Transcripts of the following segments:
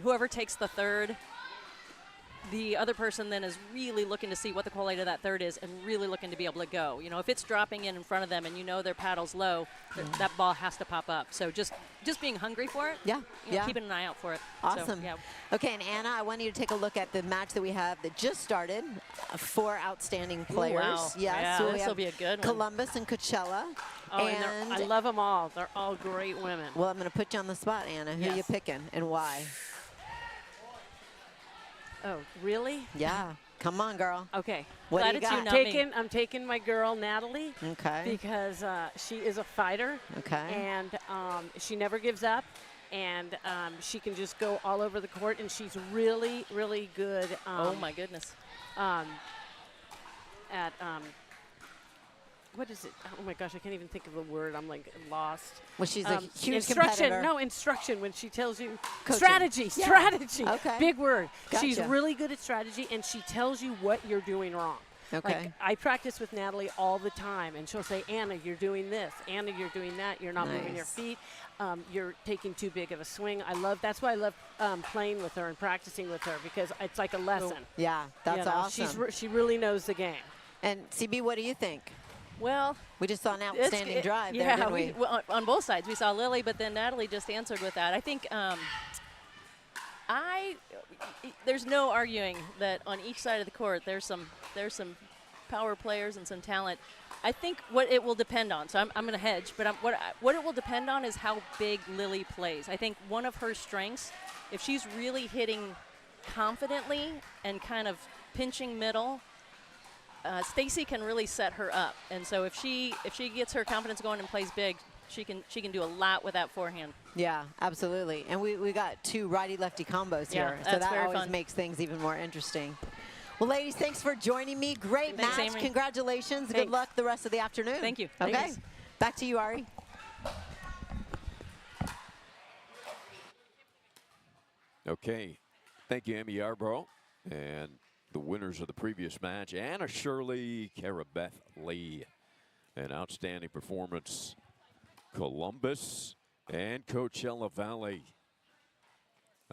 whoever takes the third, the other person then is really looking to see what the quality of that third is and really looking to be able to go. You know, if it's dropping in front of them and you know their paddle's low, that ball has to pop up. So just being hungry for it. Yeah, you know, keeping an eye out for it. Awesome. So, yeah. Okay, and Anna, I want you to take a look at the match that we have that just started. 4 outstanding players. Ooh, wow. Yes, yeah, so this will be a good one. Columbus and Coachella. Oh, and I love them all. They're all great women. Well, I'm going to put you on the spot, Anna. Who are you picking and why? Oh, really? Yeah. Come on, girl. Okay. What do you got? I'm taking my girl, Natalie. Okay. Because she is a fighter. Okay. And she never gives up. And she can just go all over the court. And she's really, really good. Oh, my goodness. At what is it? Oh my gosh, I can't even think of the word. I'm like lost. Well, she's a huge instruction. competitor. No, instruction when she tells you Coaching. strategy. Yeah. Strategy. Okay. Big word. Gotcha. She's really good at strategy, and she tells you what you're doing wrong. Okay. Like, I practice with Natalie all the time, and she'll say, Anna, you're doing this. Anna, you're doing that. You're not moving your feet. You're taking too big of a swing. That's why I love playing with her and practicing with her, because it's like a lesson. Yeah, that's awesome. She really knows the game. And CB, what do you think? Well, we just saw an outstanding drive there, didn't we? Well, on both sides. We saw Lily, but then Natalie just answered with that. I think there's no arguing that on each side of the court there's some power players and some talent. I think what it will depend on, so I'm going to hedge, but what it will depend on is how big Lily plays. I think one of her strengths, if she's really hitting confidently and kind of pinching middle, Stacy can really set her up, and so if she gets her confidence going and plays big, she can do a lot with that forehand. Yeah, absolutely. And we got 2 righty-lefty combos here, so that always makes things even more interesting. Well, ladies, thanks for joining me. Great match. Amy. Congratulations. Good luck the rest of the afternoon. Thank you. Okay. Thanks. Back to you, Ari. Okay. Thank you, Amy Yarbrough. And the winners of the previous match, Anna Shirley, Karabeth Lee. An outstanding performance. Columbus and Coachella Valley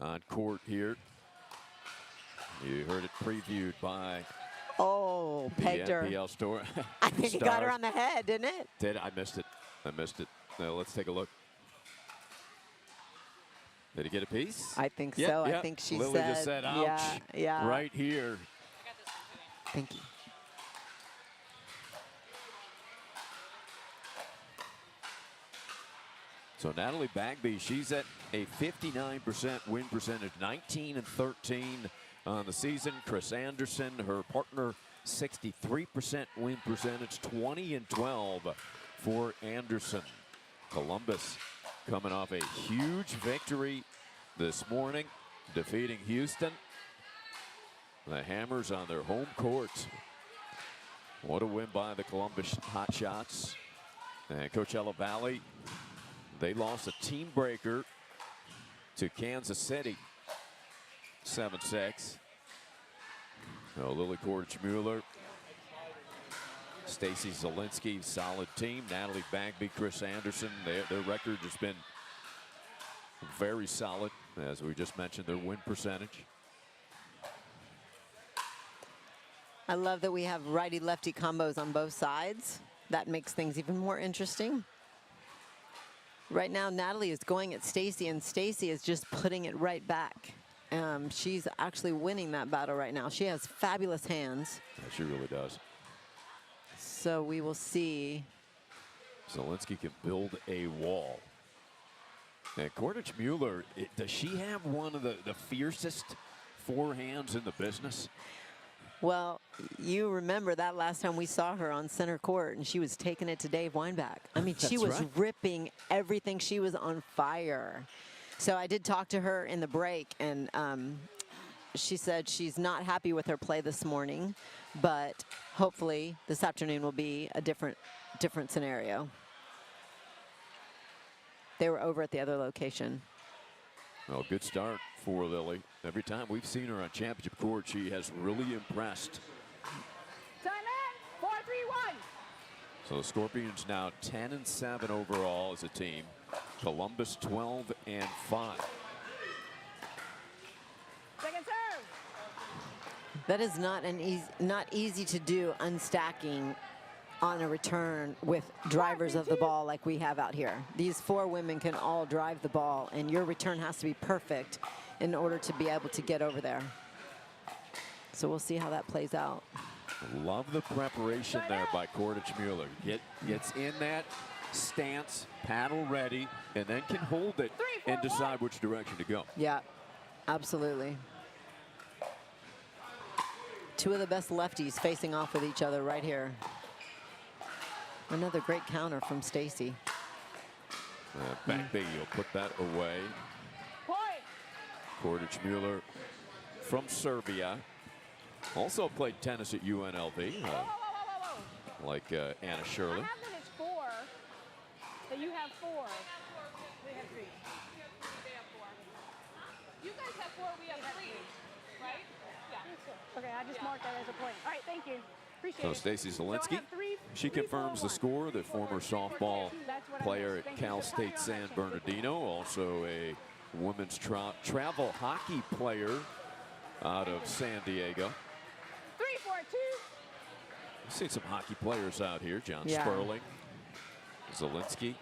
on court here. You heard it previewed by the NPL store. I think it got her on the head, didn't it? Did I missed it? I missed it. Now let's take a look. Did he get a piece? I think so. I think she Lily just said, ouch. Yeah. Right here. Thank you. So Nathalie Bagby, she's at a 59% win percentage, 19-13 on the season. Kris Anderson, her partner, 63% win percentage, 20-12 for Anderson. Columbus coming off a huge victory this morning, defeating Houston. The Hammers on their home court. What a win by the Columbus Hotshots. And Coachella Valley, they lost a team breaker to Kansas City, 7-6. Lily Kordic-Mueller, Stacy Zelenski, solid team. Nathalie Bagby, Kris Anderson, their record has been very solid. As we just mentioned, their win percentage. I love that we have righty-lefty combos on both sides. That makes things even more interesting. Right now, Natalie is going at Stacy, and Stacy is just putting it right back. She's actually winning that battle right now. She has fabulous hands. Yeah, she really does. So we will see. Zelenski can build a wall. And Kordic-Mueller, does she have one of the fiercest forehands in the business? Well, you remember that last time we saw her on center court, and she was taking it to Dave Weinbach. I mean, she was ripping everything. She was on fire. So I did talk to her in the break, and she said she's not happy with her play this morning, but hopefully this afternoon will be a different scenario. They were over at the other location. Well, good start for Lily. Every time we've seen her on championship court, she has really impressed. Time in, 4-3-1. So the Scorpions now 10-7 overall as a team. Columbus 12-5. That is not easy to do, unstacking on a return with drivers of the ball like we have out here. These 4 women can all drive the ball, and your return has to be perfect in order to be able to get over there. So we'll see how that plays out. Love the preparation there by Kordic Mueller. Gets in that stance, paddle ready, and then can hold it and decide which direction to go. Yeah, absolutely. 2 of the best lefties facing off with each other right here. Another great counter from Stacy. Bagby, you'll put that away. Kordic Mueller from Serbia. Also played tennis at UNLV, like Anna Shirley. I have that it's 4, but you have 4. We have 3. They have 4. You guys have 4, we have 3, right? Yeah. Okay, I just marked that as a point. All right, thank you. Appreciate So it. Stacy Zelenski, she confirms the score, the former softball player at Cal State San Bernardino, also a women's travel hockey player out of San Diego. 3, 4, 2. We've seen some hockey players out here. John Yeah. Sperling, Zelenski.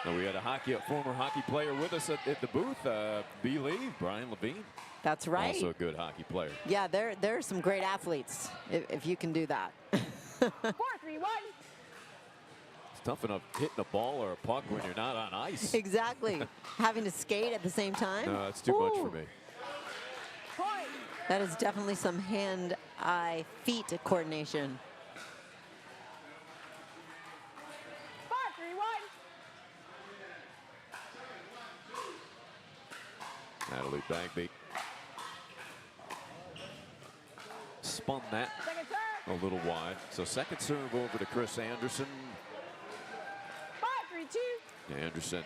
Now we had a former hockey player with us at the booth, B. Lee, Brian Levine. That's right. Also a good hockey player. Yeah, there are some great athletes if you can do that. 4, 3, 1. It's tough enough hitting a ball or a puck when you're not on ice. Exactly. Having to skate at the same time. No, that's too much for me. Point. That is definitely some hand-eye feet coordination. 5, 3, 1. Nathalie Bagby spun that Second serve. a little wide. So second serve over to Kris Anderson. 5, 3, 2. Anderson,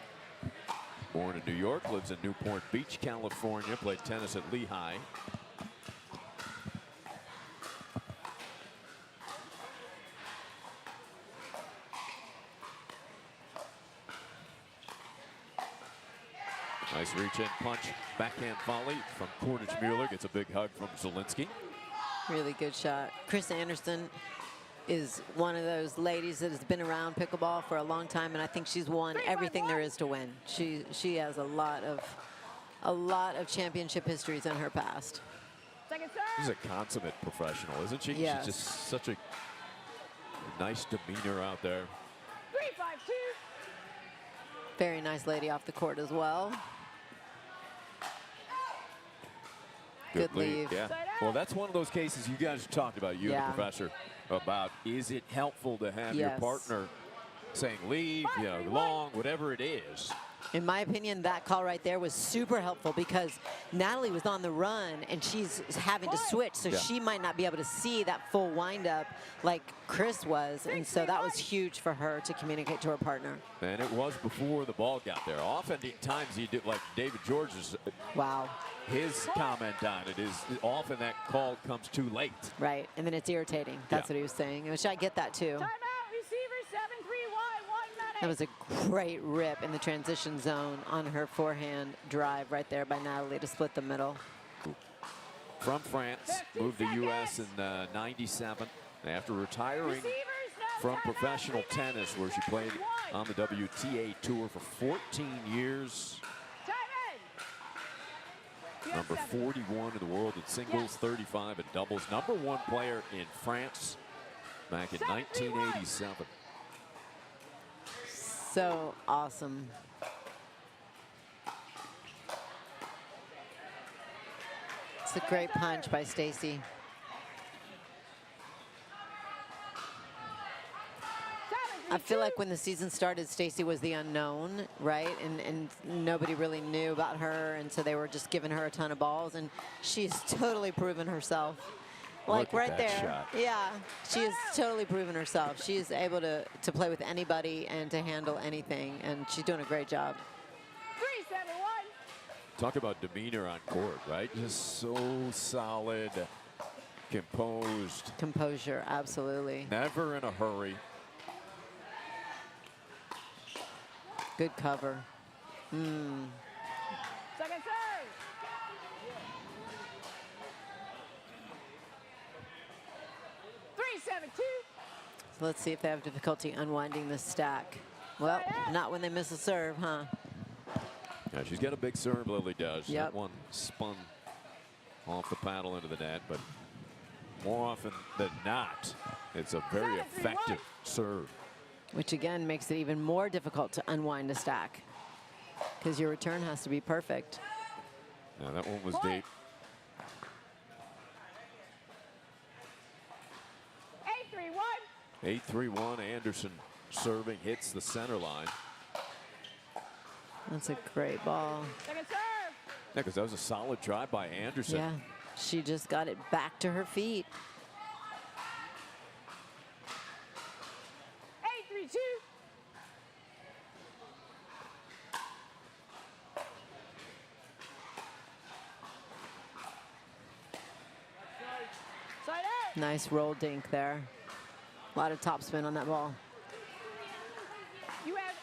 born in New York, lives in Newport Beach, California, played tennis at Lehigh. Nice reach-in punch, backhand volley from Kordic Mueller. Gets a big hug from Zelenski. Really good shot. Kris Anderson is one of those ladies that has been around pickleball for a long time, and I think she's won everything there is to win. She has a lot of championship histories in her past. Second She's serve. a consummate professional, isn't she? Yes. She's just such a nice demeanor out there. 3, 5, 2. Very nice lady off the court as well. Good leave. Yeah. Well, that's one of those cases you guys talked about, you and the professor, about is it helpful to have your partner saying leave, you know, long, whatever it is. In my opinion, that call right there was super helpful because Nathalie was on the run and she's having to switch, so she might not be able to see that full windup like Kris was, and so that was huge for her to communicate to her partner. And it was before the ball got there. Oftentimes you do, like David George's, his comment on it is often that call comes too late. Right, and then it's irritating. That's what he was saying, which I get that too. Timeout. Receiver 7, 3, 1 minute. That was a great rip in the transition zone on her forehand drive right there by Nathalie to split the middle. From France, moved to the U.S. in '97 after retiring from professional tennis, where she played on the WTA Tour for 14 years. Number 41 in the world in singles, 35 in doubles. Number 1 player in France back in 1987. So awesome. It's a great punch by Stacy. I feel like when the season started, Stacy was the unknown, right? And nobody really knew about her, and so they were just giving her a ton of balls, and she's totally proven herself. Like right there. Shot. Yeah, she has totally proven herself. She is able to play with anybody and to handle anything, and she's doing a great job. 3, 7, 1. Talk about demeanor on court, right? Just so solid, composed. Composure, absolutely. Never in a hurry. Good cover. Second serve. 3-7-2. So let's see if they have difficulty unwinding this stack. Well, not when they miss a serve, huh? Yeah, she's got a big serve, Lily does. Yep. That one spun off the paddle into the net, but more often than not, it's a very effective serve. Which again makes it even more difficult to unwind a stack because your return has to be perfect. Yeah, that one was deep. 8-3-1. 8-3-1. Anderson serving, hits the center line. That's a great ball. Second serve. Yeah, because that was a solid drive by Anderson. Yeah, she just got it back to her feet. 8-3-2. Side out. Nice roll dink there. A lot of topspin on that ball. You have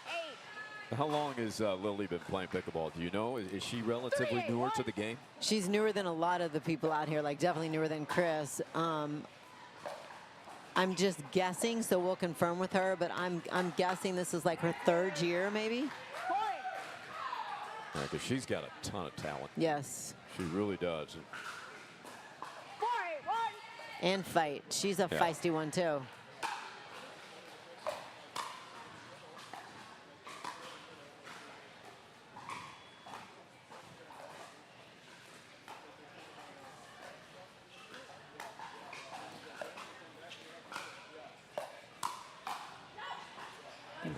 8. How long has Lily been playing pickleball? Do you know? Is she relatively newer to the game? She's newer than a lot of the people out here, like definitely newer than Kris. I'm just guessing, so we'll confirm with her, but I'm guessing this is like her 3rd year, maybe? Point. Yeah, because she's got a ton of talent. Yes. She really does. 4-8-1. And fight. She's a feisty one, too.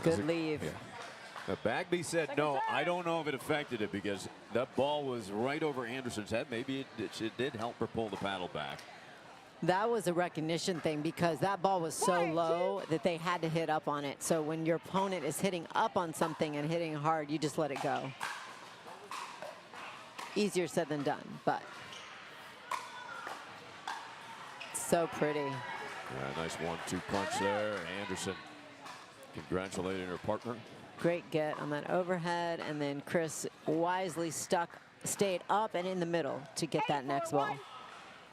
Good leave. Yeah. Now, Bagby said no. I don't know if it affected it because that ball was right over Anderson's head. Maybe it did help her pull the paddle back. That was a recognition thing because that ball was so low that they had to hit up on it. So when your opponent is hitting up on something and hitting hard, you just let it go. Easier said than done, but so pretty. Yeah, nice 1-2 punch there. Anderson congratulating her partner. Great get on that overhead, and then Kris wisely stayed up and in the middle to get that next ball.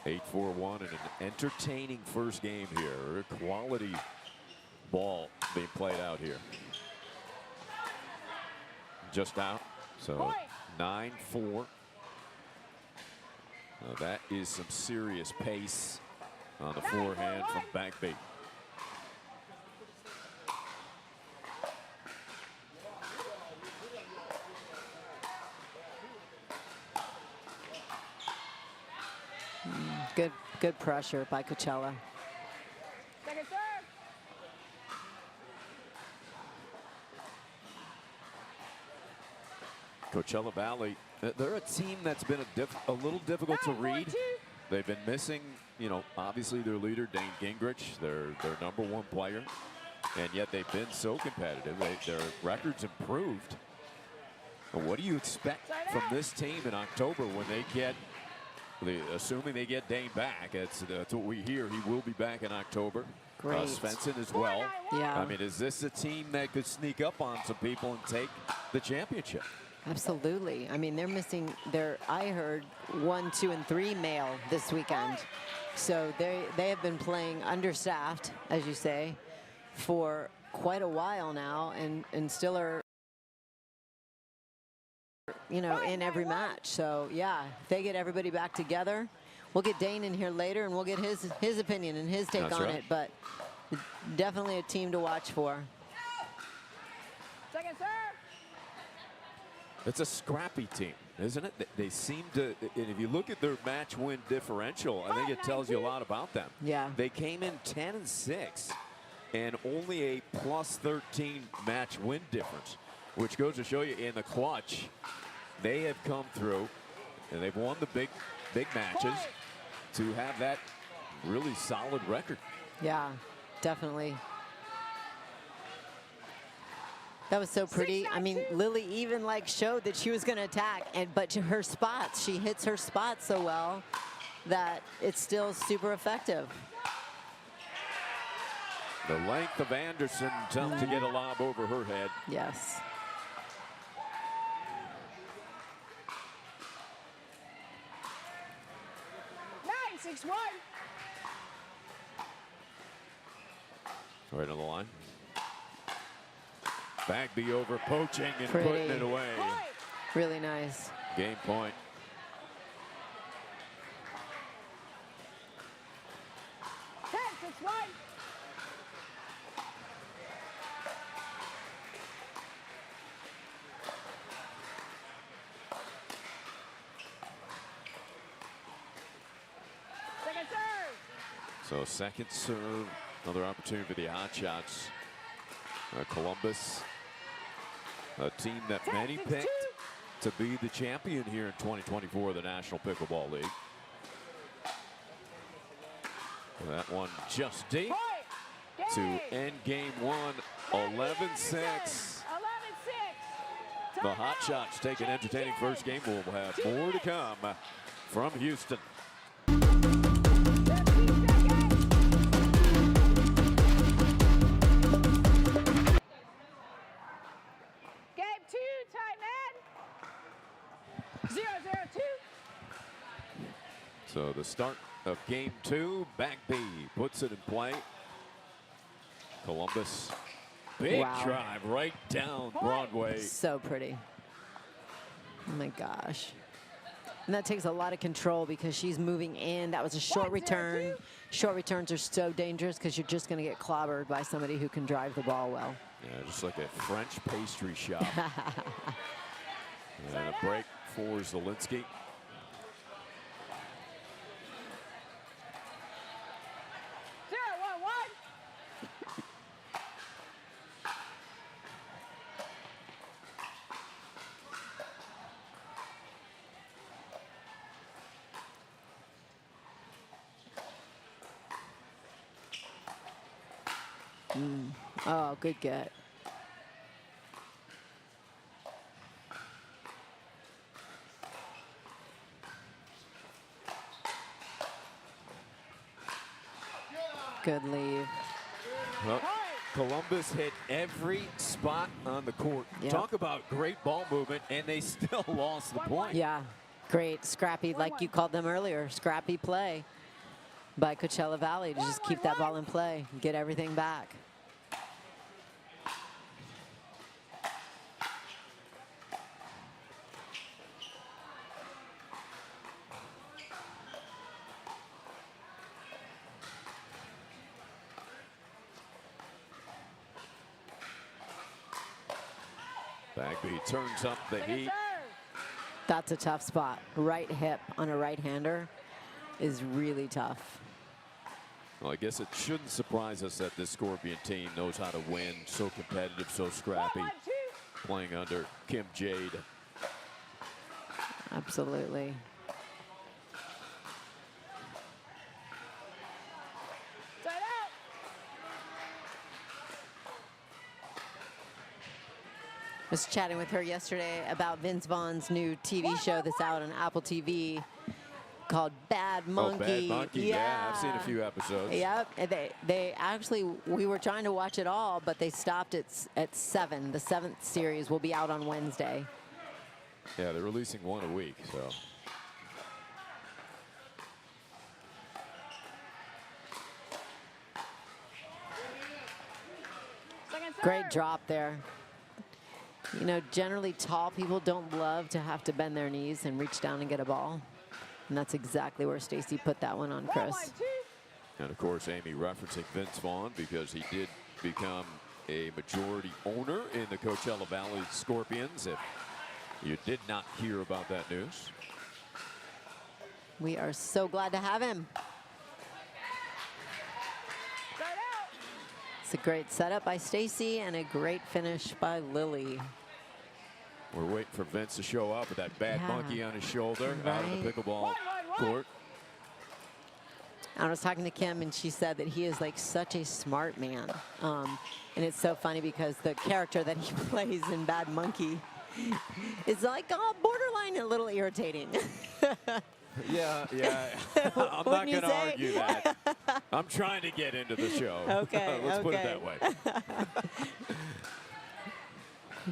8-4-1 and an entertaining first game here. A quality ball being played out here. Just out, so 9-4. Now that is some serious pace on the forehand from Bagby. Good pressure by Coachella. Second serve. Coachella Valley, they're a team that's been a little difficult to read. They've been missing, you know, obviously their leader, Dane Gingrich, their #1 player, and yet they've been so competitive. Their records improved. But what do you expect from this team in October when they get, assuming they get Dane back? That's what we hear. He will be back in October. Great. Svensson as well. Yeah. I mean, is this a team that could sneak up on some people and take the championship? Absolutely. I mean, they're missing I heard 1, 2, and 3 male this weekend. So they have been playing understaffed, as you say, for quite a while now, and still are, you know, in every match. So yeah, if they get everybody back together, we'll get Dane in here later and we'll get his opinion and his take on it, but definitely a team to watch for. Second serve. It's a scrappy team, isn't it? They seem to, and if you look at their match win differential, I think it tells you a lot about them. Yeah. They came in 10-6 and only a +13 match win difference, which goes to show you in the clutch, they have come through and they've won the big matches to have that really solid record. Yeah, definitely. That was so pretty. I mean, Lily even like showed that she was going to attack, but to her spots, she hits her spots so well that it's still super effective. The length of Anderson tough to get a lob over her head. Yes. 6-1. Right on the line. Bagby over poaching and Pretty. putting it away. Really nice. Game point. 6-1. Second serve. So second serve, another opportunity for the Hotshots. Columbus, a team that many picked to be the champion here in 2024 of the National Pickleball League. That one just deep to end game one, 11-6. 11-6. The Hotshots take an entertaining first game. We'll have more to come from Houston. Game 2, timeout. 0-0-2. So the start of game two, Bagby puts it in play. Columbus, big Wow. drive right down Broadway. So pretty. Oh my gosh. And that takes a lot of control because she's moving in. That was a short return. Short returns are so dangerous because you're just going to get clobbered by somebody who can drive the ball well. Yeah, just like a French pastry shop. And a break for Zelenski. Oh, good get. Good leave. Well, Columbus hit every spot on the court. Yep. Talk about great ball movement, and they still lost the point. Yeah, great, scrappy, like you called them earlier, scrappy play by Coachella Valley to just keep that ball in play and get everything back. Bagby turns up the heat. That's a tough spot. Right hip on a right-hander is really tough. Well, I guess it shouldn't surprise us that this Scorpion team knows how to win, so competitive, so scrappy, playing under Kim Jade. Absolutely. I was chatting with her yesterday about Vince Vaughn's new TV show that's out on Apple TV called Bad Monkey. Oh, Bad Monkey, yeah, I've seen a few episodes. Yep, and they actually, we were trying to watch it all, but they stopped at 7. The 7th series will be out on Wednesday. Yeah, they're releasing one a week, so. Great drop there. You know, generally tall people don't love to have to bend their knees and reach down and get a ball. And that's exactly where Stacy put that one on Kris. And of course, Amy referencing Vince Vaughn because he did become a majority owner in the Coachella Valley Scorpions. If you did not hear about that news. We are so glad to have him. It's a great setup by Stacy and a great finish by Lily. We're waiting for Vince to show up with that bad monkey on his shoulder out of the pickleball court. I was talking to Kim, and she said that he is like such a smart man. And it's so funny because the character that he plays in Bad Monkey is like borderline a little irritating. Yeah. I'm not going to argue that. I'm trying to get into the show. Okay. Let's put it that way.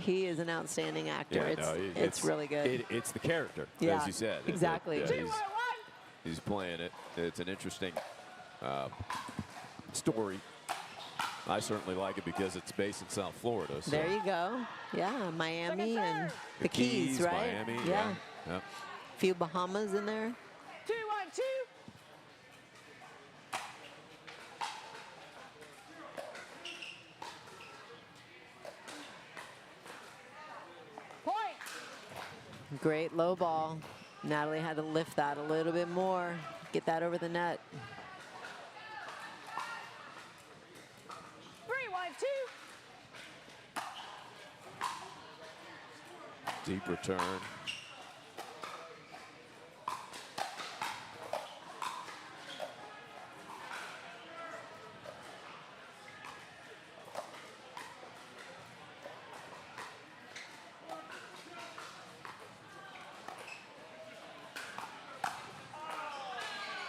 He is an outstanding actor. Yeah, It's really good. It's the character, Yeah, as you said. exactly. he's playing it. It's an interesting story. I certainly like it because it's based in South Florida. So. There you go. Yeah, Miami and the Keys, right? Miami, yeah. Yeah. Few Bahamas in there. 2-1-2. Point. Great low ball. Nathalie had to lift that a little bit more, get that over the net. 3-1-2. Deep return.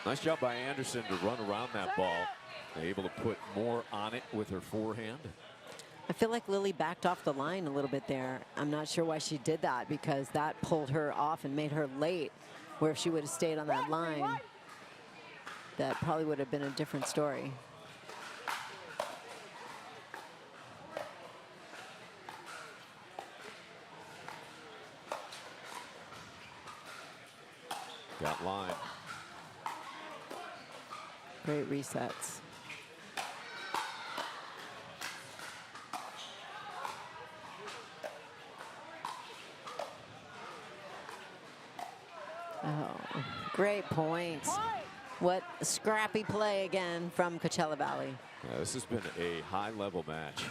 Nice job by Anderson to run around that ball. Able to put more on it with her forehand. I feel like Lily backed off the line a little bit there. I'm not sure why she did that, because that pulled her off and made her late, where if she would have stayed on that line, that probably would have been a different story. Got line. Great resets. Oh, great points. What a scrappy play again from Coachella Valley. Yeah, this has been a high-level match.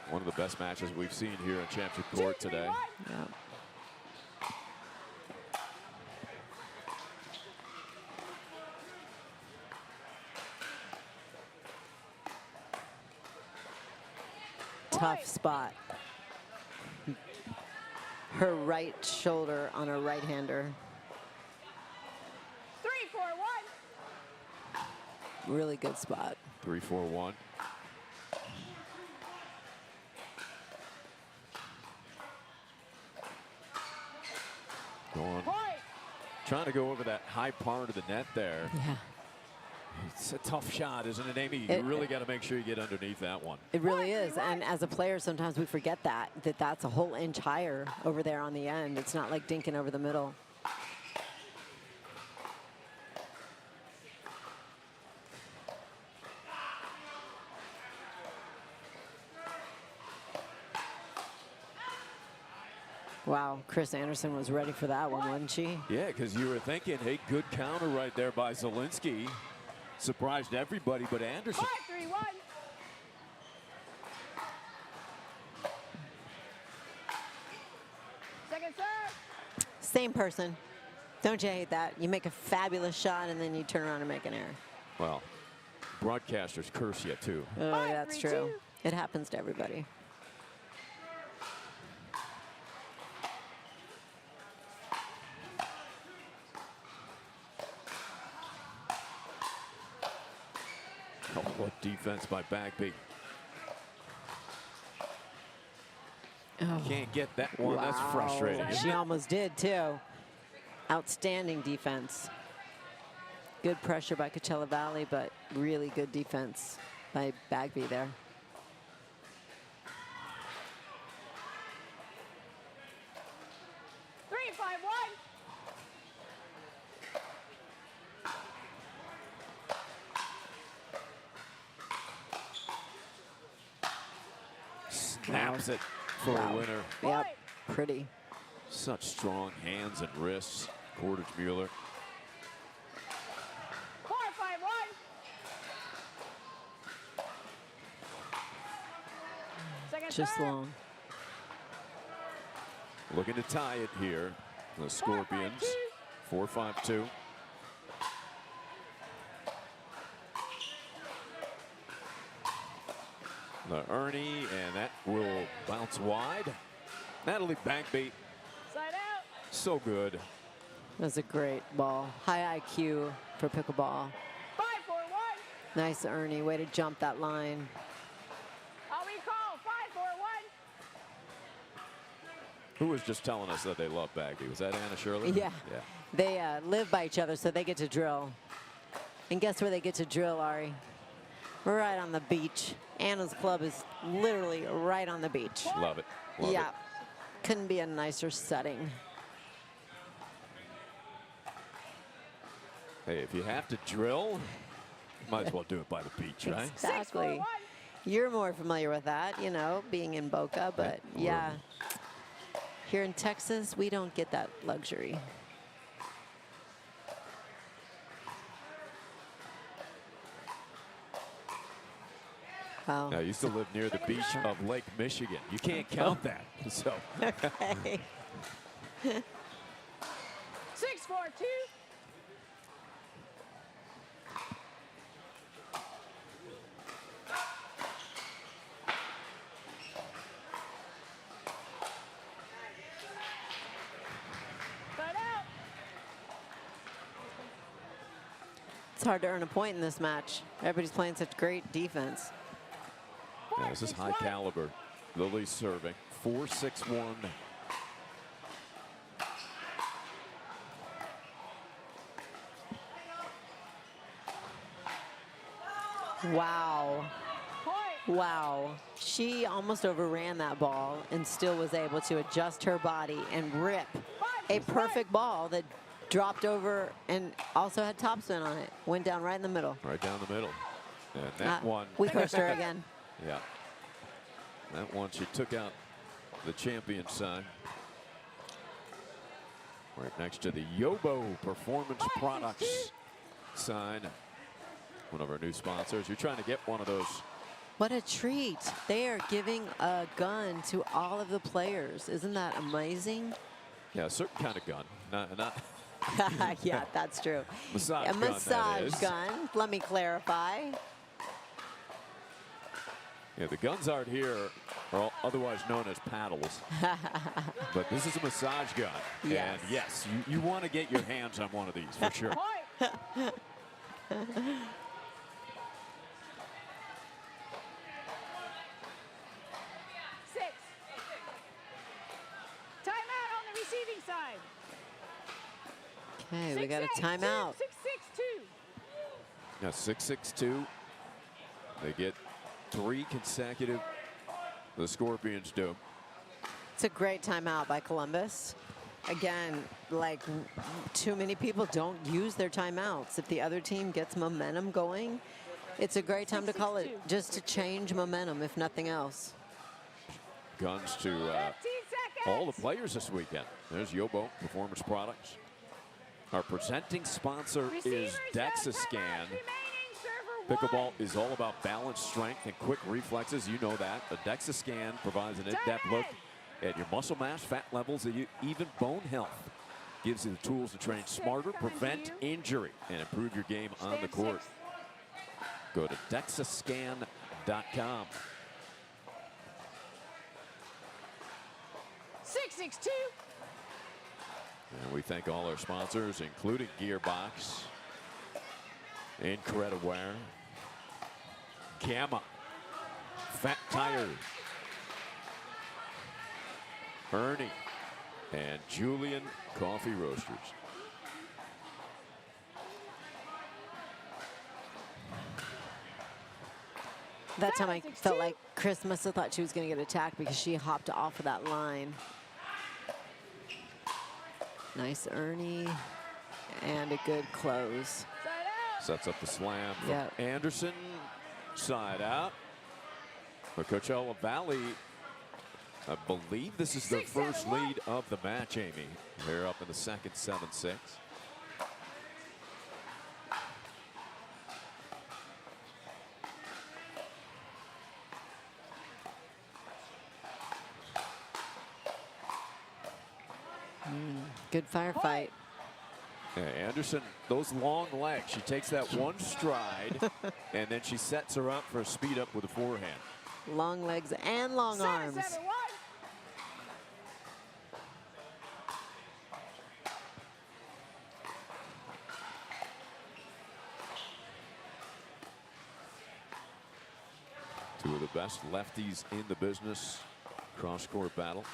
One of the best matches we've seen here on Championship Court today. Yeah. Tough spot. Her right shoulder on her right-hander. 3-4-1. Really good spot. 3-4-1. Going. Trying to go over that high part of the net there. Yeah. It's a tough shot, isn't it, Amy? You really got to make sure you get underneath that one. It really is. And as a player, sometimes we forget that's a whole inch higher over there on the end. It's not like dinking over the middle. Wow, Kris Anderson was ready for that one, wasn't she? Yeah, because you were thinking, hey, good counter right there by Zelenski. Surprised everybody but Anderson. 5-3-1. Second serve. Same person. Don't you hate that? You make a fabulous shot and then you turn around and make an error. Well, broadcasters curse you too. Oh, that's true. It happens to everybody. Oh, what defense by Bagby. Oh. Can't get that one. Wow. That's frustrating. She almost did, too. Outstanding defense. Good pressure by Coachella Valley, but really good defense by Bagby there. Snaps it for a winner. Yep, pretty. Such strong hands and wrists. Kordic Mueller. 4-5-1. Just long. Looking to tie it here. The Scorpions. 4-5-2. The Ernie, and that will bounce wide. Nathalie Bagby. Side out. So good. That's a great ball. High IQ for pickleball. 5-4-1. Nice, Ernie. Way to jump that line. We call Who was just telling us that they love Bagby? Was that Anna Shirley? Yeah. Yeah. They live by each other, so they get to drill. And guess where they get to drill, Ari? Right on the beach. Anna's club is literally right on the beach. Love it. Love Yeah. it. Couldn't be a nicer setting. Hey, if you have to drill, might as well do it by the beach, right? Exactly. You're more familiar with that, you know, being in Boca, but yeah. Here in Texas, we don't get that luxury. Wow. Now, I used to live near the beach of Lake Michigan. You can't count that. So. Okay. 6-4-2. It's hard to earn a point in this match. Everybody's playing such great defense. Yeah, this is high caliber. Lily serving. 4-6-1. Wow. Wow. She almost overran that ball and still was able to adjust her body and rip a perfect ball that dropped over and also had topspin on it. Went down right in the middle. Right down the middle. And that one. We pushed her again. Yeah. That one, she took out the champion sign. Right next to the Yobo Performance Products sign. One of our new sponsors. You're trying to get one of those. What a treat. They are giving a gun to all of the players. Isn't that amazing? Yeah, a certain kind of gun. Not yeah, that's true. Massage a gun, massage gun. Let me clarify. Yeah, the guns out here are otherwise known as paddles. But this is a massage gun. Yes. And yes, you want to get your hands on one of these for sure. 6. Timeout on the receiving side. Okay, we got a timeout. 6-6-2. Now 6-6-2. They get 3 consecutive. The Scorpions do. It's a great timeout by Columbus. Again, like too many people don't use their timeouts. If the other team gets momentum going, it's a great time to call it just to change momentum, if nothing else. Guns to all the players this weekend. There's Yobo Performance Products. Our presenting sponsor is DEXA-Scan. Pickleball is all about balance, strength, and quick reflexes. You know that. The DEXA-Scan provides an in-depth look at your muscle mass, fat levels, and even bone health. Gives you the tools to train smarter, prevent injury, and improve your game on the court. Go to DEXAScan.com. 6-6-2. And we thank all our sponsors, including Gearbox, Incrediware, Gamma, Fat Tire, Ernie, and Julian Coffee Roasters. That time I felt like Kris must have thought she was going to get attacked because she hopped off of that line. Nice Ernie and a good close. Sets up the slam from Yep. Anderson. Side out. For Coachella Valley, I believe this is their first lead of the match, Amy. They're up in the second, 7-6. Good firefight. Yeah, Anderson, those long legs, she takes that one stride, and then she sets her up for a speed up with a forehand. Long legs and long arms. 7-7-1. Two of the best lefties in the business. Cross-court battle.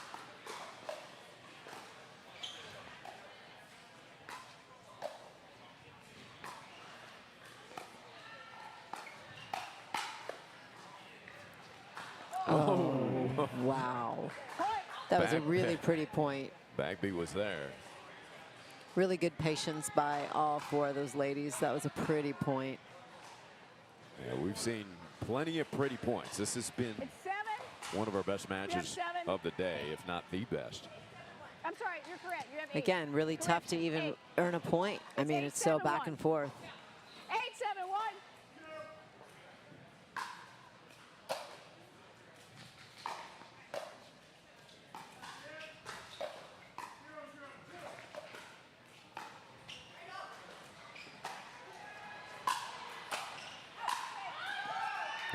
Wow. That was a really pretty point. Bagby was there. Really good patience by all 4 of those ladies. That was a pretty point. Yeah, we've seen plenty of pretty points. This has been It's 7. one of our best matches of the day, if not the best. I'm sorry, you're correct. You have 8. Again, really tough to even earn a point. I mean, it's so back and forth. 8-7-1.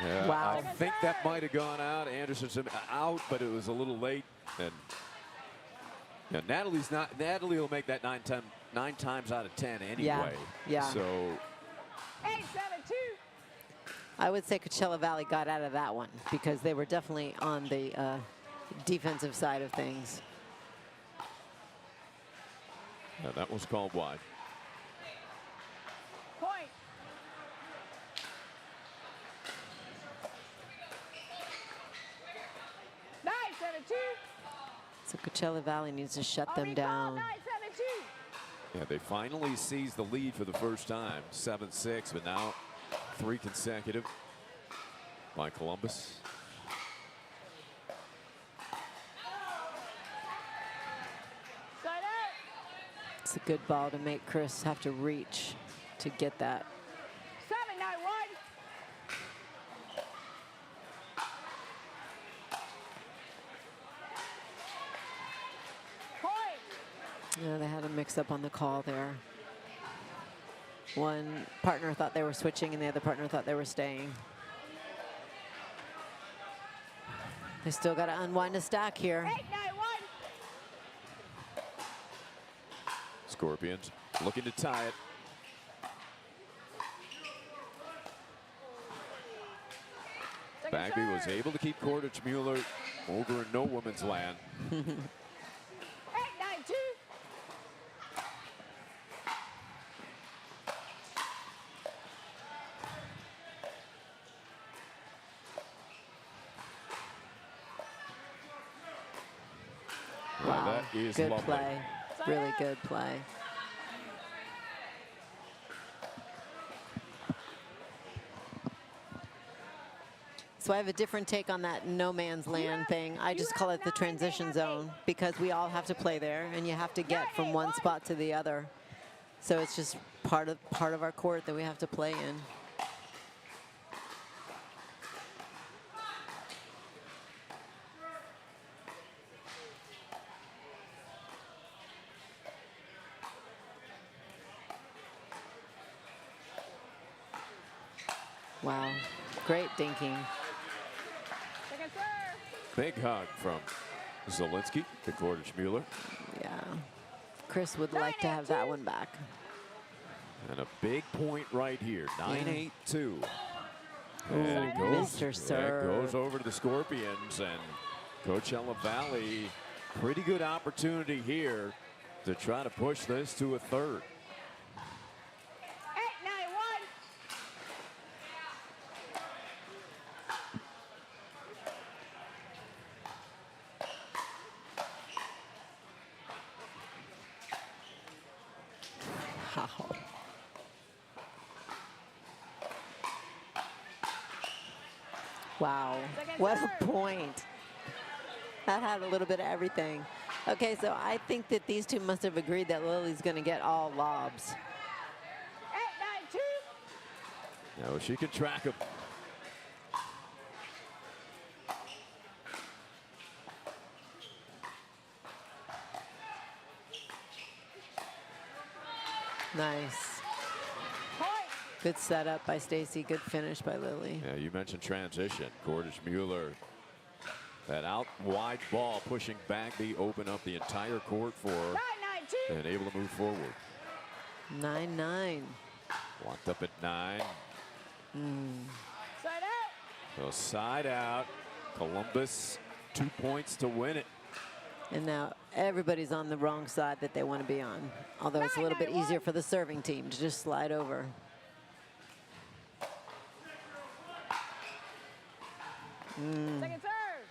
Yeah, Wow. I think that might have gone out. Anderson's out, but it was a little late. And yeah, Nathalie will make that 9 times out of 10 anyway. Yeah. So 8-7-2. I would say Coachella Valley got out of that one because they were definitely on the defensive side of things. yeah, that was called wide. Point. So Coachella Valley needs to shut them down. 9-7-2. Yeah, they finally seized the lead for the first time, 7-6, but now 3 consecutive by Columbus. Side out. It's a good ball to make Kris have to reach to get that. 7-9-1. Point. Yeah, they had a mix-up on the call there. One partner thought they were switching and the other partner thought they were staying. They still got to unwind a stack here. 8-9-1. Scorpions looking to tie it. Bagby was able to keep Kordic Mueller over in no woman's land. 8-9-2. Wow, that is Good lovely. play. Really good play. So I have a different take on that no man's land thing. I just call it the transition zone because we all have to play there and you have to get from one spot to the other. So it's just part of our court that we have to play in. Wow, great dinking. Second serve. Big hug from Zelenski to Kordic Mueller. Yeah, Kris would like to have that one back. And a big point right here, 9-8-2. Ooh, And it Mr. goes Serve. over to the Scorpions, and Coachella Valley, pretty good opportunity here to try to push this to a third. 8-9-1. Wow. Wow, what a point. That had a little bit of everything. Okay, so I think that these two must have agreed that Lily's going to get all lobs. 8-9-2. No, she can track him. Nice. Point. Good setup by Stacy. Good finish by Lily. Yeah, you mentioned transition. Kordic Mueller, that out wide ball pushing Bagby, open up the entire court for her 9-9-2. and able to move forward. 9-9. Locked up at 9. Side out. So side out. Columbus 2 points to win it. And now everybody's on the wrong side that they want to be on. Although it's a little bit easier for the serving team to just slide over. Second serve.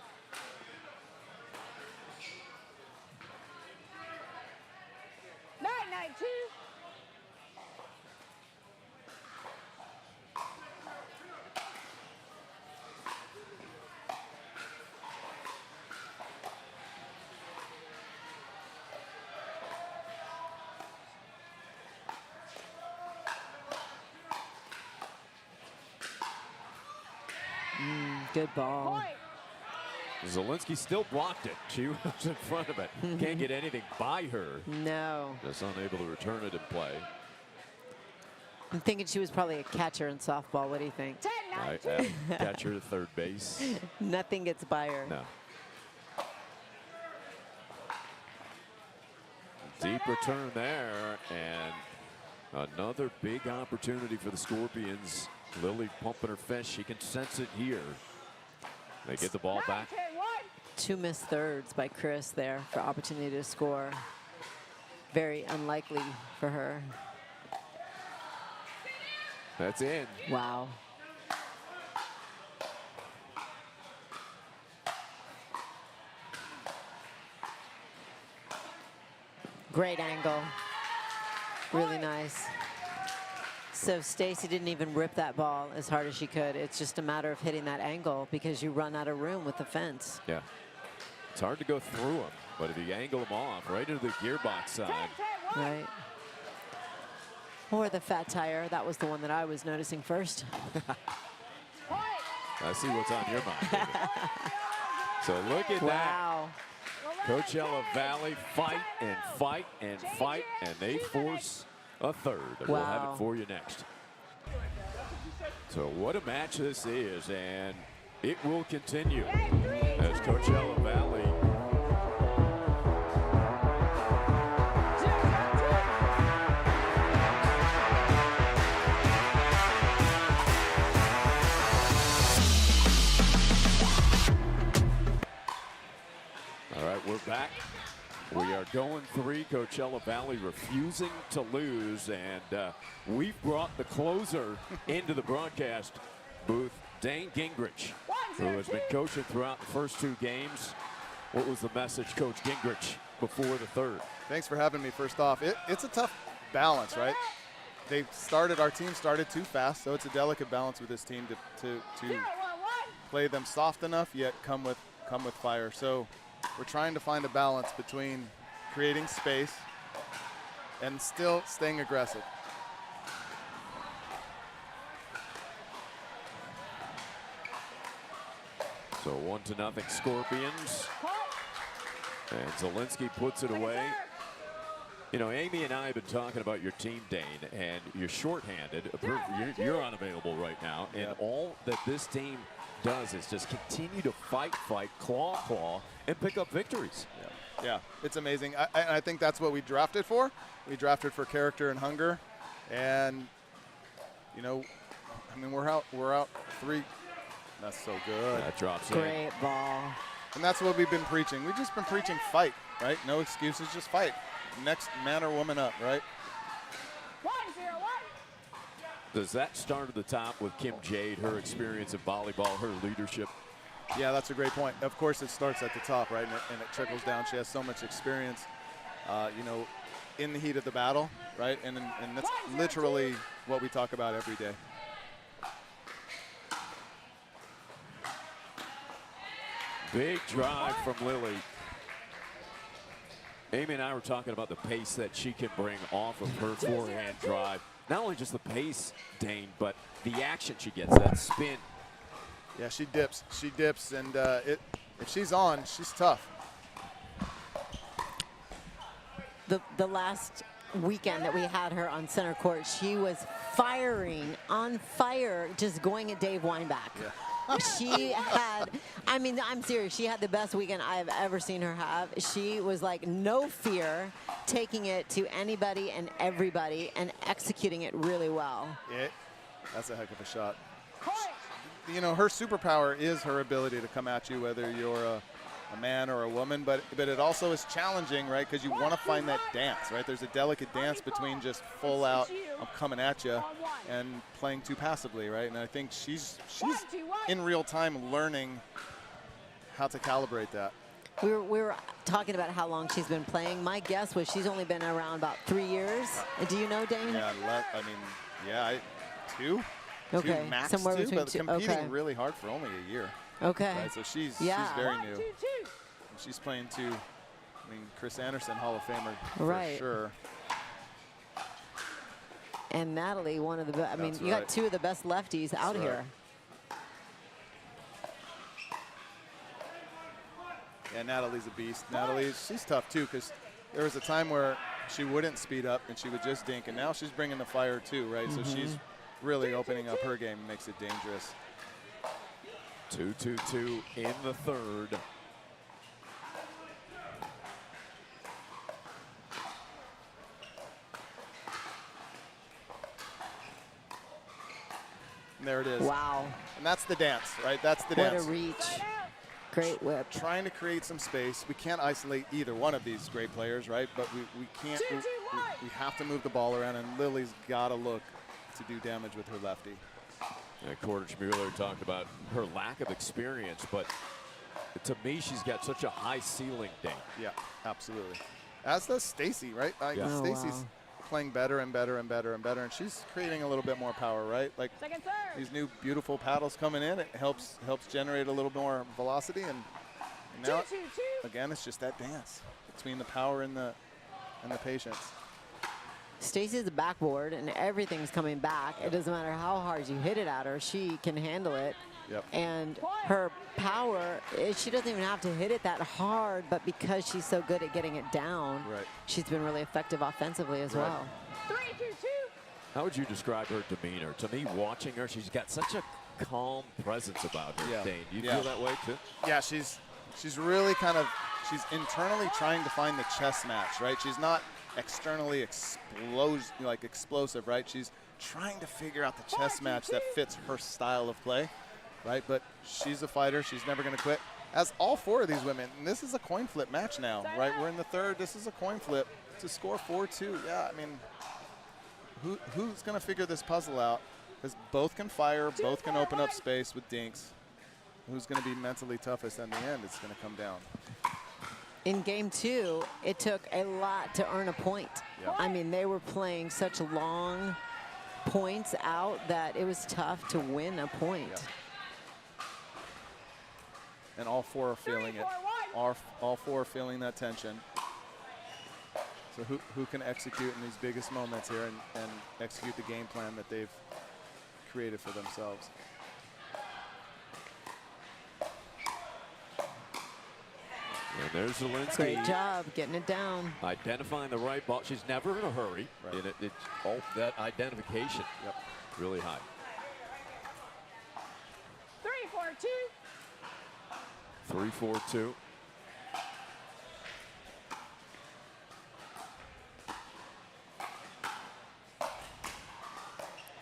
Good ball. Point. Zelenski still blocked it. She was in front of it. Can't get anything by her. No. Just unable to return it in play. I'm thinking she was probably a catcher in softball. What do you think? 10, 9, 2. Catcher to third base. Nothing gets by her. No. Deep return there, and another big opportunity for the Scorpions. Lily pumping her fist. She can sense it here. They get the ball back. 10, 1. 2 missed thirds by Kris there for opportunity to score. Very unlikely for her. That's in. Wow. Great angle. Really nice. So Stacy didn't even rip that ball as hard as she could. It's just a matter of hitting that angle because you run out of room with the fence. Yeah. It's hard to go through them, but if you angle them off right into the gearbox side. 10, 1. Right. Or the fat tire. That was the one that I was noticing first. Point. I see what's on your mind, David. So look at that. Wow. Coachella Valley fight and fight and fight, and they force a third. And we'll have Wow. it for you next. So what a match this is, and it will continue as Coachella Valley we're back. We are going 3. Coachella Valley refusing to lose, and we've brought the closer into the broadcast booth, Dane Gingrich, who has been coaching throughout the first 2 games. What was the message, Coach Gingrich, before the third? Thanks for having me. First off, it's a tough balance, right? Our team started too fast, so it's a delicate balance with this team to play them soft enough yet come with fire. So we're trying to find a balance between creating space and still staying aggressive. So 1-0 Scorpions. And Zelenski puts it away. You know, Amy and I have been talking about your team, Dane, and you're shorthanded. You're unavailable right now. And all that this team does is just continue to fight, claw, and pick up victories. Yeah, it's amazing. I think that's what we drafted for. We drafted for character and hunger. And, you know, I mean, we're out 3. That's so good. That drops in. Great ball. And that's what we've been preaching. We've just been preaching fight, right? No excuses, just fight. Next man or woman up, right? 1-0-1. Does that start at the top with Kim Jade, her experience in volleyball, her leadership? Yeah, that's a great point. Of course, it starts at the top, right? And it trickles down. She has so much experience, you know, in the heat of the battle, right? And that's literally what we talk about every day. Big drive from Lily. Amy and I were talking about the pace that she can bring off of her forehand drive. Not only just the pace, Dane, but the action she gets, that spin. Yeah, she dips, and if she's on, she's tough. The last weekend that we had her on center court, she was firing, on fire, just going at Dave Weinbach. Yeah. She had, I mean, I'm serious, she had the best weekend I've ever seen her have. She was like no fear, taking it to anybody and everybody and executing it really well. That's a heck of a shot. You know, her superpower is her ability to come at you, whether you're a man or a woman, but it also is challenging, right? Because you want to find that dance, right? There's a delicate dance between just full out, I'm coming at you, and playing too passively, right? And I think she's in real time learning how to calibrate that. We were talking about how long she's been playing. My guess was she's only been around about 3 years. Do you know, Dane? Yeah, 2. Okay, 2, max somewhere 2, between but 2. competing Okay. really hard for only a year. Okay. Right, so she's very new. She's playing to, I mean, Kris Anderson, Hall of Famer for sure. And Nathalie, one of the best. I mean, you got 2 of the best lefties out here. Yeah, Nathalie's a beast. Nathalie, she's tough too, because there was a time where she wouldn't speed up and she would just dink, and now she's bringing the fire too, right? So she's really opening up her game and makes it dangerous. 2-2-2 in the third. And there it is. Wow. And that's the dance, right? That's the dance. What a reach. Great whip. Trying to create some space. We can't isolate either one of these great players, right? But we can't. We have to move the ball around, and Lily's got to look to do damage with her lefty. Yeah, Kordic Mueller talked about her lack of experience, but to me, she's got such a high ceiling, Dane. Yeah, absolutely. As does Stacy, right? Like, Yeah. Oh, Stacy's wow. playing better and better and better and better, and she's creating a little bit more power, right? Like these new beautiful paddles coming in, it helps generate a little more velocity, and now again, it's just that dance between the power and the patience. Stacy's a backboard, and everything's coming back. It doesn't matter how hard you hit it at her. She can handle it. Yep. And her power, she doesn't even have to hit it that hard, but because she's so good at getting it down, Right. she's been really effective offensively as Right. well. 3-2-2. How would you describe her demeanor? To me, watching her, she's got such a calm presence about her, Yeah. Dane. Do you Yeah. feel that way, too? Yeah, she's really she's internally trying to find the chess match, right? She's not externally explosive, right? She's trying to figure out the chess match that fits her style of play, right? But she's a fighter. She's never going to quit. As all four of these women, and this is a coin flip match now, right? We're in the third. This is a coin flip to score 4-2. Yeah, I mean, who's going to figure this puzzle out? Because both can fire, both can open up space with dinks. Who's going to be mentally toughest in the end? It's going to come down. In game 2, it took a lot to earn a point. Yeah. I mean, they were playing such long points out that it was tough to win a point. Yeah. And all four are feeling it. All four are feeling that tension. So who can execute in these biggest moments here and execute the game plan that they've created for themselves? And there's Zelenski. Great job getting it down. Identifying the right ball. She's never in a hurry. Right. And it's all that identification. Yep. Really high. 3-4-2. 3-4-2.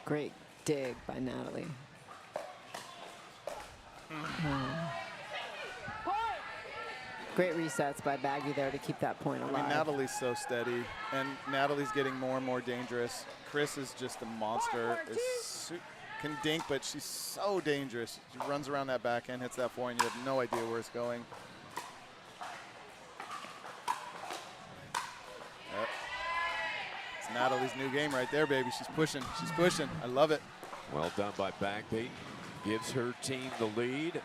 Great dig by Nathalie. Great resets by Bagby there to keep that point alive. I mean, Nathalie's so steady, and Nathalie's getting more and more dangerous. Kris is just a monster. Can dink, but she's so dangerous. She runs around that backhand, hits that forehand. You have no idea where it's going. Yep. It's Nathalie's new game right there, baby. She's pushing. She's pushing. I love it. Well done by Bagby. Gives her team the lead.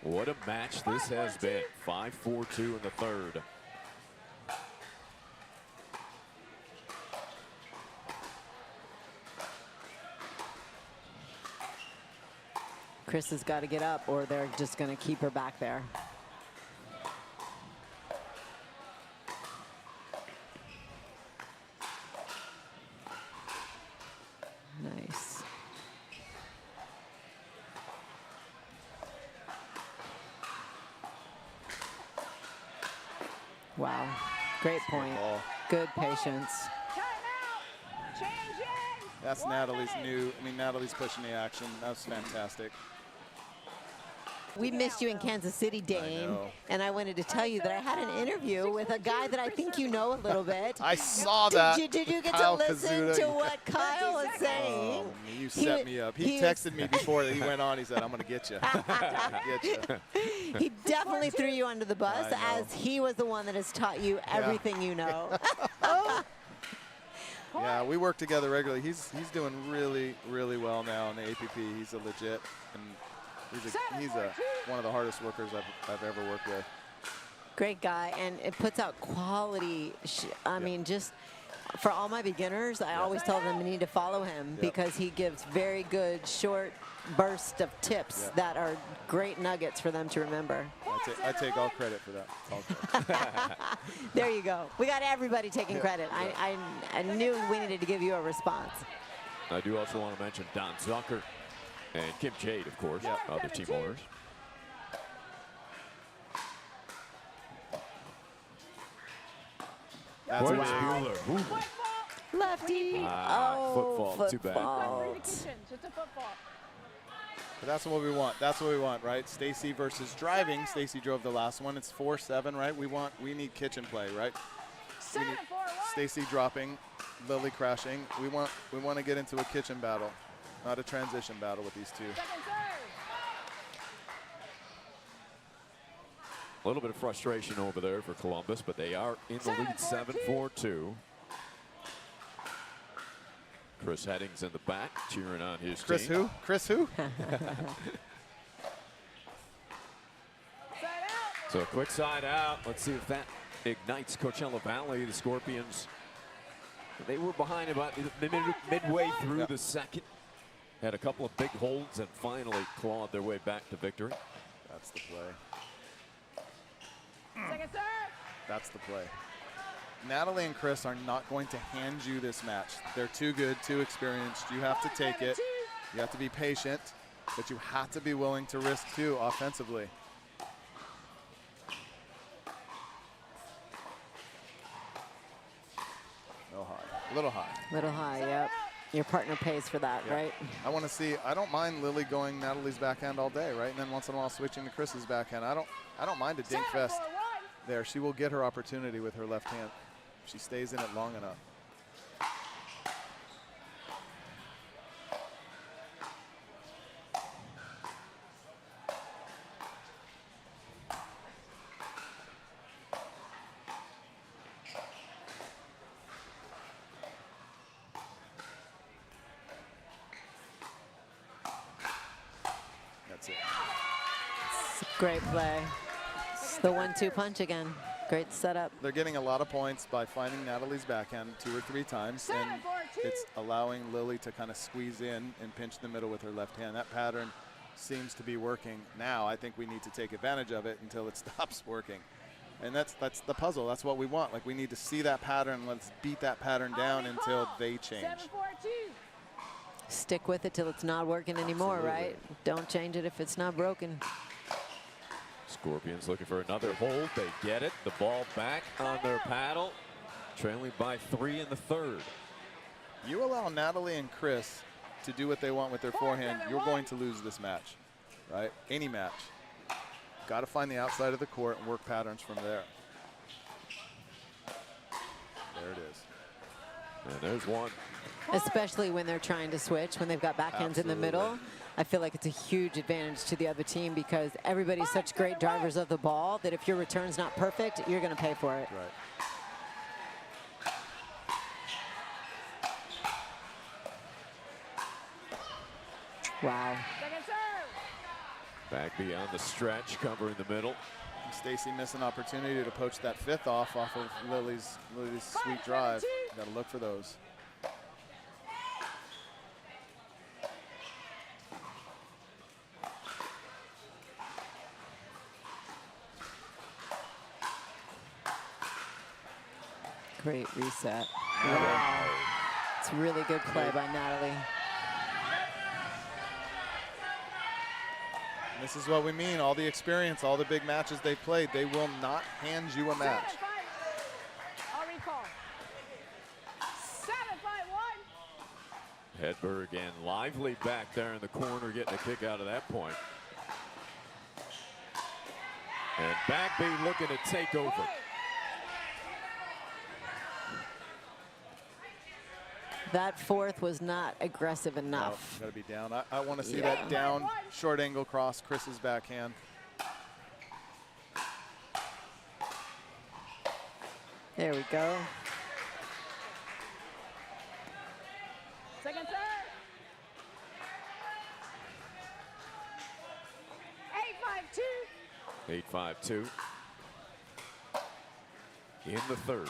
What a match this has been. 5-4-2 in the third. Kris has got to get up, or they're just going to keep her back there. Nice. Wow. Great point. Ball. Good patience. Timeout. Changing. That's 1 Nathalie's minute. new. I mean, Nathalie's pushing the action. That's fantastic. We missed you in Kansas City, Dane, know. and I wanted to tell you that I had an interview with a guy that I think you know a little bit. I saw that. Did you get Kyle to listen Kazuda. to what Kyle was saying? Oh, you set me up. He texted me before he went on. He said, "I'm going to get you." Get you. He definitely threw you under the bus, I know. as he was the one that has taught you everything you know. Yeah, we work together regularly. He's doing really, really well now in the APP. He's a legit, and he's one of the hardest workers I've ever worked with. Great guy, and it puts out quality. I mean, just for all my beginners, I always tell them they need to follow him because he gives very good short bursts of tips that are great nuggets for them to remember. I take all credit for that. All credit. There you go. We got everybody taking credit. I knew we needed to give you a response. I do also want to mention Don Zucker and Kim Jade, of course, other team owners. That's Bueller. Lefty. Football, too bad. Football. It's a football. But that's what we want. That's what we want, right? Stacy versus driving. Stacy drove the last one. It's 4-7, right? We need kitchen play, right? We need Stacy dropping, Lily crashing. We want to get into a kitchen battle, not a transition battle with these two. A little bit of frustration over there for Columbus, but they are in the lead 7-4-2. Kris Headings in the back cheering on his Kris team. who? Kris who? So a quick side out. Let's see if that ignites Coachella Valley. The Scorpions, they were behind about midway through the second. Had a couple of big holds and finally clawed their way back to victory. That's the play. Second serve. That's the play. Nathalie and Kris are not going to hand you this match. They're too good, too experienced. You have to take it. You have to be patient, but you have to be willing to risk too offensively. Little high. Little high, yep. Your partner pays for that, right? I want to see. I don't mind Lily going Nathalie's backhand all day, right? And then once in a while switching to Kris's backhand. I don't mind a dink fest there. She will get her opportunity with her left hand. If she stays in it long enough. That's it. It's a great play. It's the 1-2 punch again. Great setup. They're getting a lot of points by finding Nathalie's backhand 2 or 3 times, and it's allowing Lily to kind of squeeze in and pinch the middle with her left hand. That pattern seems to be working now. I think we need to take advantage of it until it stops working. And that's the puzzle. That's what we want. Like, we need to see that pattern. Let's beat that pattern down until they change. Stick with it till it's not working anymore, right? Don't change it if it's not broken. Scorpions looking for another hold. They get it. The ball back on their paddle. Trailing by 3 in the third. You allow Nathalie and Kris to do what they want with their forehand, you're going to lose this match, right? Any match. Got to find the outside of the court and work patterns from there. There it is. And there's one. Especially when they're trying to switch, when they've got backhands in the middle. I feel like it's a huge advantage to the other team because everybody's such great drivers of the ball that if your return's not perfect, you're going to pay for it. Right. Wow. Bagby on the stretch, covering the middle. Stacy missed an opportunity to poach that 5th off of Lily's sweet drive. Got to look for those. Great reset. Wow. It's really good play by Nathalie. This is what we mean. All the experience, all the big matches they've played, they will not hand you a match. I'll recall. 7-5-1. Hedberg and Lively back there in the corner getting a kick out of that point. And Bagby looking to take over. That 4th was not aggressive enough. Got to be down. I want to see that down short angle cross Kris's backhand. There we go. Second serve. 8-5-2. 8-5-2. In the third.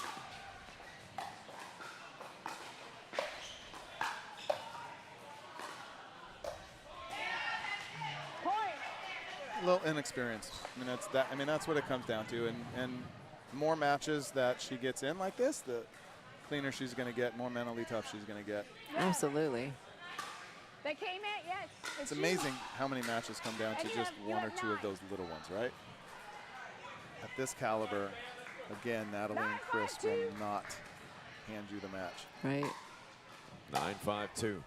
little inexperienced. I mean, that's that. I mean, that's what it comes down to. And more matches that she gets in like this, the cleaner she's going to get, more mentally tough she's going to get. Absolutely. They came in, yes. It's amazing how many matches come down to just one or two of those little ones, right? At this caliber, again, Nathalie and Kris will not hand you the match. Right. 9-5-2.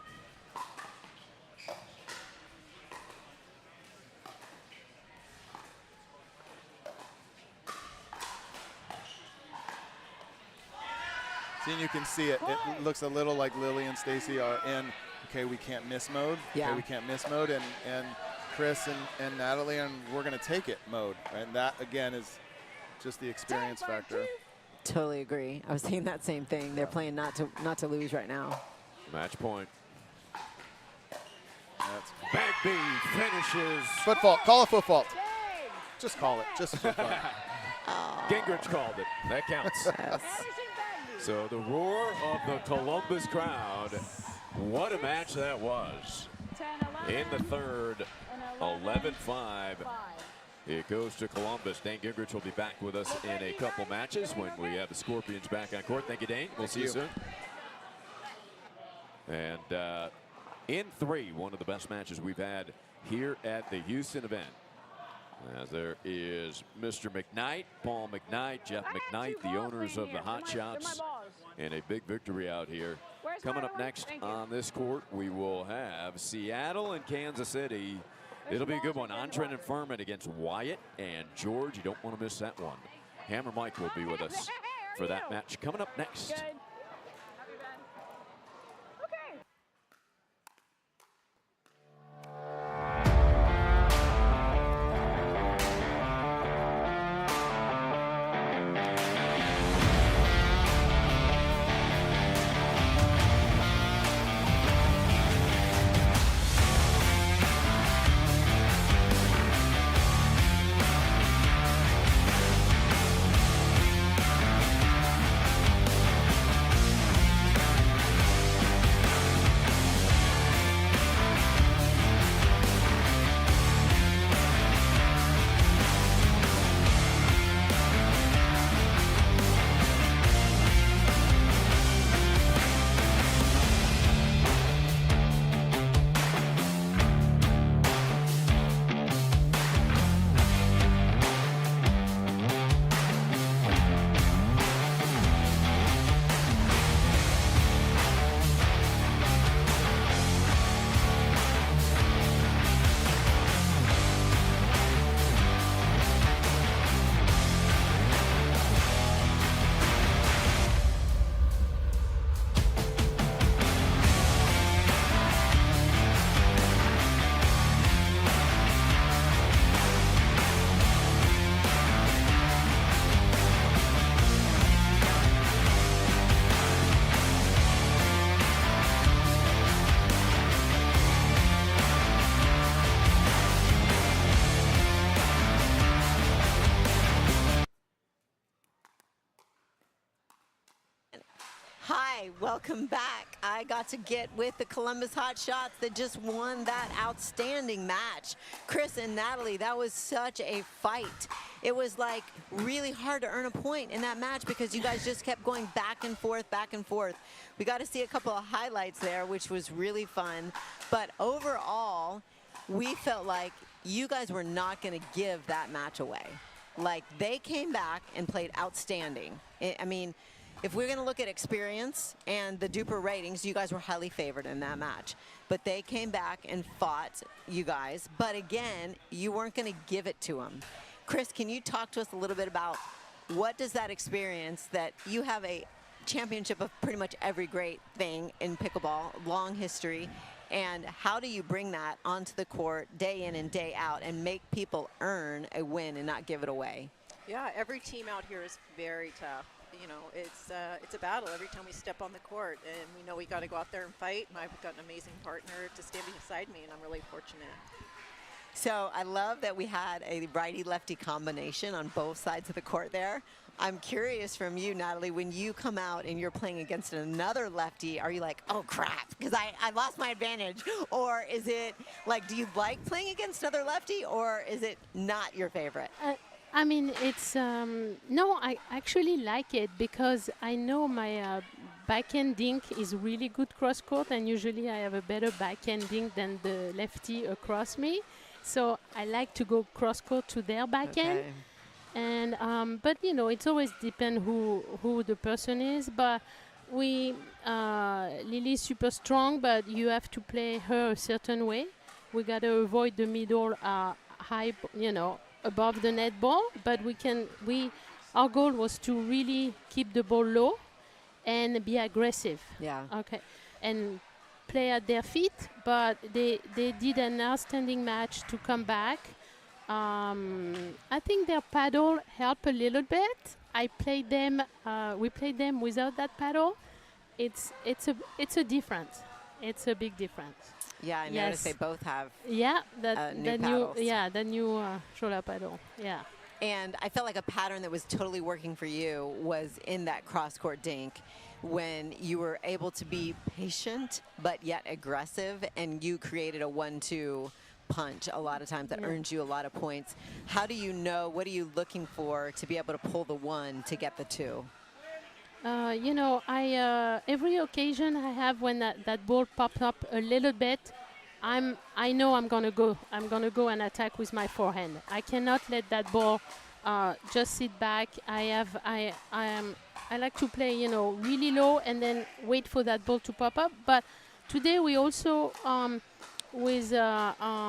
See, and you can see it. It looks a little like Lily and Stacy are in, okay, we can't miss mode. Yeah. Okay, we can't miss mode. And Kris and Nathalie, and we're going to take it mode. And that, again, is just the experience factor. Totally agree. I was thinking that same thing. They're playing not to lose right now. Match point. That's Bagby finishes. foot fault. Call a foot fault. Just call it. Just foot fault. Gingrich called it. That counts. Yes. So the roar of the Columbus crowd. What a match that was. 10, In 11, the third, 11-5. It goes to Columbus. Dane Gingrich will be back with us in a couple matches when we have the Scorpions back on court. Thank you, Dane. We'll see you soon. And in 3, one of the best matches we've had here at the Houston event. As there is Mr. McKnight, Paul McKnight, Jeff McKnight, the owners of the Hotshots, and a big victory out here. Coming up next on this court, we will have Seattle and Kansas City. It'll be a good one. Antren and Furman against Wyatt and George. You don't want to miss that one. Hammer Mike will be with us for that match coming up next. Good. Welcome back. I got to get with the Columbus Hotshots that just won that outstanding match. Kris and Nathalie, that was such a fight. It was like really hard to earn a point in that match because you guys just kept going back and forth, back and forth. We got to see a couple of highlights there, which was really fun. But overall, we felt like you guys were not going to give that match away. Like, they came back and played outstanding. I mean, if we're going to look at experience and the duper ratings, you guys were highly favored in that match. But they came back and fought you guys. But again, you weren't going to give it to them. Kris, can you talk to us a little bit about what does that experience that you have a championship of pretty much every great thing in pickleball, long history, and how do you bring that onto the court day in and day out and make people earn a win and not give it away? Yeah, every team out here is very tough. You know, it's a battle every time we step on the court, and we know we got to go out there and fight. And I've got an amazing partner to stand beside me, and I'm really fortunate. So I love that we had a righty-lefty combination on both sides of the court there. I'm curious from you, Natalie, when you come out and you're playing against another lefty, are you like, oh crap, because I lost my advantage? Or is it like, do you like playing against another lefty, or is it not your favorite? I mean, it's, no, I actually like it because I know my backhand dink is really good cross court, and usually I have a better backhand dink than the lefty across me. So I like to go cross court to their backhand. Okay. And but you know, it's always depend who the person is. But we Lily's super strong, but you have to play her a certain way. We gotta avoid the middle high, you know, above the net ball. But our goal was to really keep the ball low and be aggressive. Yeah. Okay. And play at their feet. But they did an outstanding match to come back. I think their paddle helped a little bit. We played them without that paddle. It's a difference. It's a big difference. Yeah, I noticed they both have the new shoulder paddle. Yeah. And I felt like a pattern that was totally working for you was in that cross-court dink when you were able to be patient but yet aggressive, and you created a 1-2 punch a lot of times that earns you a lot of points. How do you know, what are you looking for to be able to pull the 1 to get the 2? You know, every occasion I have when that ball pops up a little bit, I know I'm gonna go and attack with my forehand. I cannot let that ball just sit back. I like to play, you know, really low and then wait for that ball to pop up. But today we also with I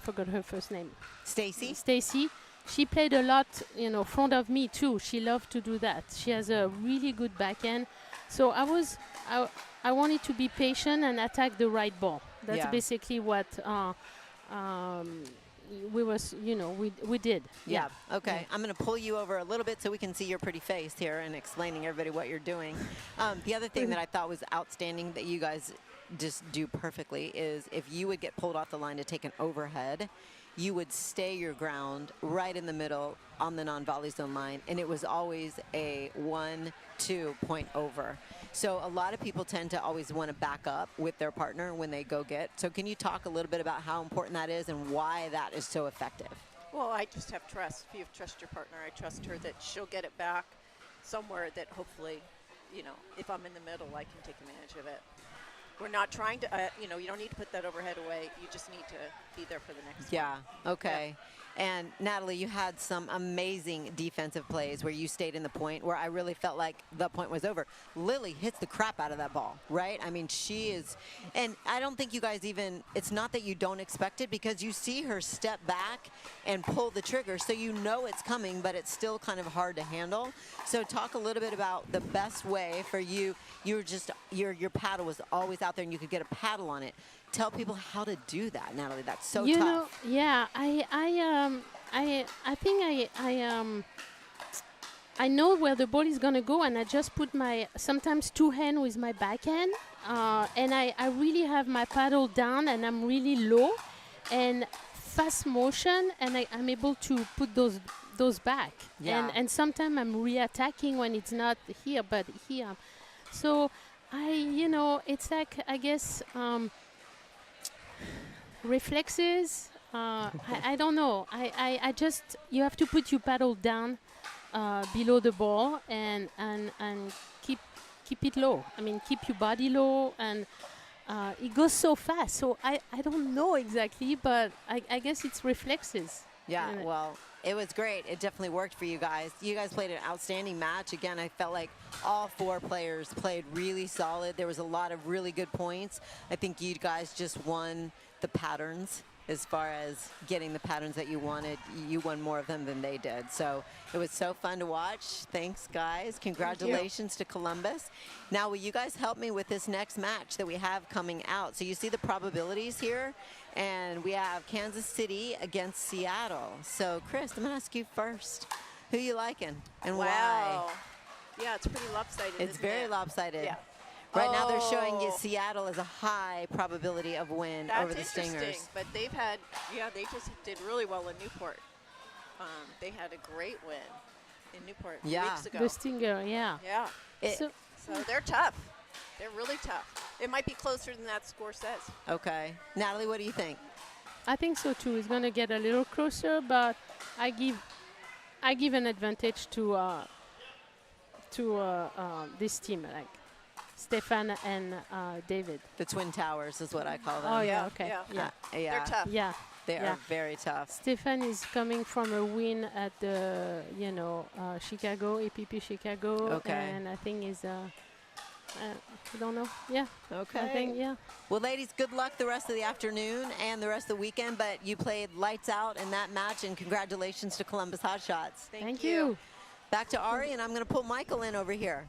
forgot her first name. Stacy. She played a lot, you know, front of me too. She loved to do that. She has a really good backhand. So I wanted to be patient and attack the right ball. That's basically what we did. Yeah. Okay. Yeah. I'm going to pull you over a little bit so we can see your pretty face here and explaining everybody what you're doing. The other thing that I thought was outstanding that you guys just do perfectly is if you would get pulled off the line to take an overhead, you would stay your ground right in the middle on the non-volley zone line, and it was always a 1-2 point over. So a lot of people tend to always want to back up with their partner when they go get. So can you talk a little bit about how important that is and why that is so effective? Well, I just have trust. If you trust your partner, I trust her that she'll get it back somewhere that hopefully, you know, if I'm in the middle, I can take advantage of it. We're not trying to, you know, you don't need to put that overhead away. You just need to be there for the next one. Yeah, okay. Yeah. And Natalie, you had some amazing defensive plays where you stayed in the point where I really felt like the point was over. Lily hits the crap out of that ball, right? I mean, she is, and I don't think you guys even, it's not that you don't expect it because you see her step back and pull the trigger, so you know it's coming, but it's still kind of hard to handle. So talk a little bit about the best way for you. Your paddle was always out there and you could get a paddle on it. Tell people how to do that, Natalie. That's so tough. You know, yeah, I think I know where the ball is gonna go, and I just put my sometimes two hand with my backhand, and I really have my paddle down, and I'm really low, and fast motion, and I'm able to put those back. Yeah. And sometimes I'm re-attacking when it's not here, but here. So it's like, I guess, reflexes. I don't know. I just, you have to put your paddle down below the ball and keep it low. I mean, keep your body low, and it goes so fast. So I don't know exactly, but I guess it's reflexes. Yeah, well, it was great. It definitely worked for you guys. You guys played an outstanding match. Again, I felt like all four players played really solid. There was a lot of really good points. I think you guys just won the patterns. As far as getting the patterns that you wanted, you won more of them than they did. So it was so fun to watch. Thanks, guys. Congratulations to Columbus. Now, will you guys help me with this next match that we have coming out? So you see the probabilities here, and we have Kansas City against Seattle. So, Kris, I'm going to ask you first. Who you liking and why? Yeah, it's pretty lopsided. It's very lopsided. Yeah. Right now they're showing you Seattle as a high probability of win over the Stingers. That's interesting, but they've had, they just did really well in Newport. They had a great win. in Newport Yeah. weeks ago. The Stinger, yeah. Yeah. So So they're tough. They're really tough. It might be closer than that score says. Okay. Natalie, what do you think? I think so too. It's gonna get a little closer, but I give an advantage to this team, like Stefan and David. The Twin Towers is what I call them. Oh yeah, okay, Yeah. yeah, Yeah. They're tough. yeah. They Yeah. are very tough. Stefan is coming from a win at the Chicago, APP Chicago, Okay. and I think is I don't know. Yeah. Okay. I think yeah. Well, ladies, good luck the rest of the afternoon and the rest of the weekend, but you played lights out in that match, and congratulations to Columbus Hotshots. Thank you. Back to Ari, and I'm going to pull Michael in over here.